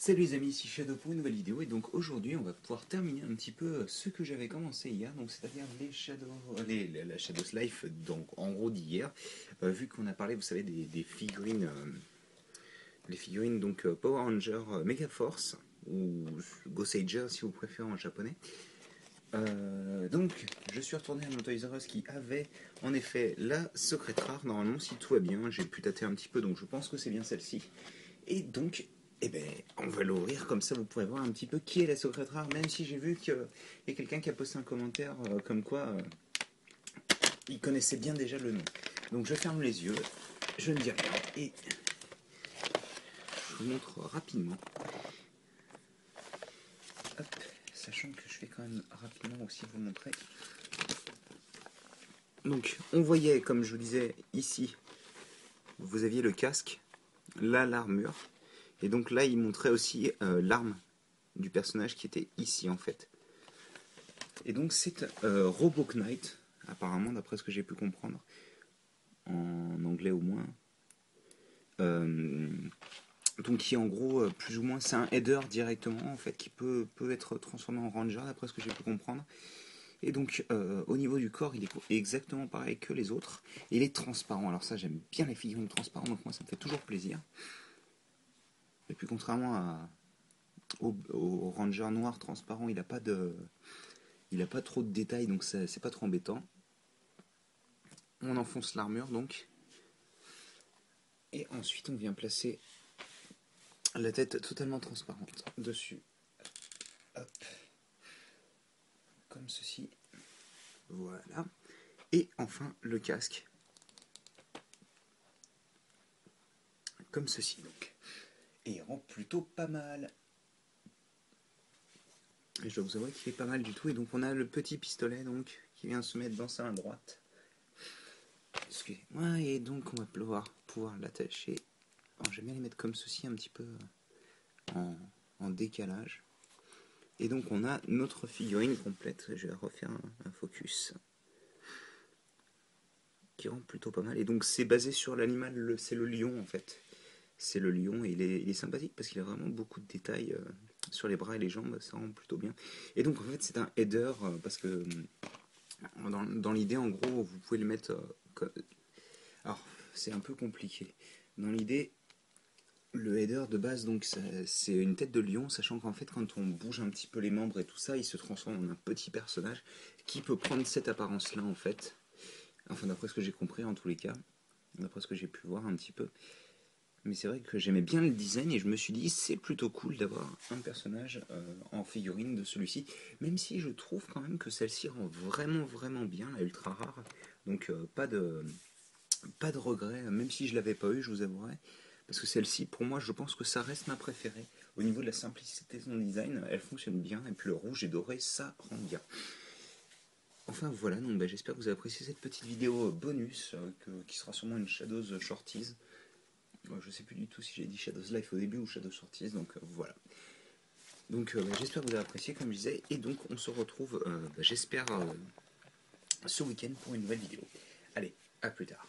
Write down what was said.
Salut les amis, ici Shadow pour une nouvelle vidéo et donc aujourd'hui on va pouvoir terminer un petit peu ce que j'avais commencé hier, donc c'est-à-dire la Shadows Life, donc en gros d'hier, vu qu'on a parlé, vous savez, des figurines, les figurines donc Power Ranger Mega Force ou Goseiger si vous préférez en japonais. Donc je suis retourné à mon Toys R Us qui avait en effet la secrète rare, normalement si tout va bien, j'ai pu tâter un petit peu donc je pense que c'est bien celle-ci. Et donc, eh ben, on va l'ouvrir comme ça, vous pourrez voir un petit peu qui est la secrète rare, même si j'ai vu qu'il y a quelqu'un qui a posté un commentaire comme quoi il connaissait bien déjà le nom. Donc je ferme les yeux, je ne dis rien, et je vous montre rapidement. Hop, sachant que je vais quand même rapidement aussi vous montrer. Donc, on voyait, comme je vous disais, ici, vous aviez le casque, là l'armure, et donc là il montrait aussi l'arme du personnage qui était ici en fait. Et donc c'est Robo Knight, apparemment d'après ce que j'ai pu comprendre, en anglais au moins. Donc qui en gros plus ou moins c'est un header directement en fait qui peut être transformé en ranger d'après ce que j'ai pu comprendre. Et donc au niveau du corps il est exactement pareil que les autres. Il est transparent, alors ça j'aime bien les figurines transparentes donc moi ça me fait toujours plaisir. Et puis contrairement au ranger noir transparent il n'a pas trop de détails donc c'est pas trop embêtant. On enfonce l'armure donc. Et ensuite on vient placer la tête totalement transparente dessus. Hop. Comme ceci. Voilà. Et enfin le casque. Comme ceci donc. Et il rend plutôt pas mal. Et je dois vous avouer qu'il est pas mal du tout. Et donc on a le petit pistolet donc qui vient se mettre dans sa main droite. Excusez-moi. Et donc on va pouvoir l'attacher. Alors j'aime bien les mettre comme ceci un petit peu en décalage. Et donc on a notre figurine complète. Je vais refaire un focus qui rend plutôt pas mal. Et donc c'est basé sur l'animal, c'est le lion en fait. C'est le lion et il est sympathique parce qu'il a vraiment beaucoup de détails sur les bras et les jambes, ça rend plutôt bien. Et donc en fait c'est un header parce que dans l'idée en gros vous pouvez le mettre... alors c'est un peu compliqué. Dans l'idée le header de base donc c'est une tête de lion, sachant qu'en fait quand on bouge un petit peu les membres et tout ça, il se transforme en un petit personnage qui peut prendre cette apparence là en fait. Enfin d'après ce que j'ai compris en tous les cas, d'après ce que j'ai pu voir un petit peu. Mais c'est vrai que j'aimais bien le design et je me suis dit c'est plutôt cool d'avoir un personnage en figurine de celui-ci, même si je trouve quand même que celle-ci rend vraiment bien, la ultra rare. Donc pas de regret, même si je l'avais pas eu, je vous avouerai. Parce que celle-ci, pour moi, je pense que ça reste ma préférée. Au niveau de la simplicité de son design, elle fonctionne bien. Et puis le rouge et doré, ça rend bien. Enfin voilà, donc j'espère que vous avez apprécié cette petite vidéo bonus, qui sera sûrement une Shadows Shorties. Je sais plus du tout si j'ai dit Shadows Life au début ou Shadows Shorties, donc voilà. Donc j'espère que vous avez apprécié comme je disais, et donc on se retrouve, j'espère, ce week-end pour une nouvelle vidéo. Allez, à plus tard.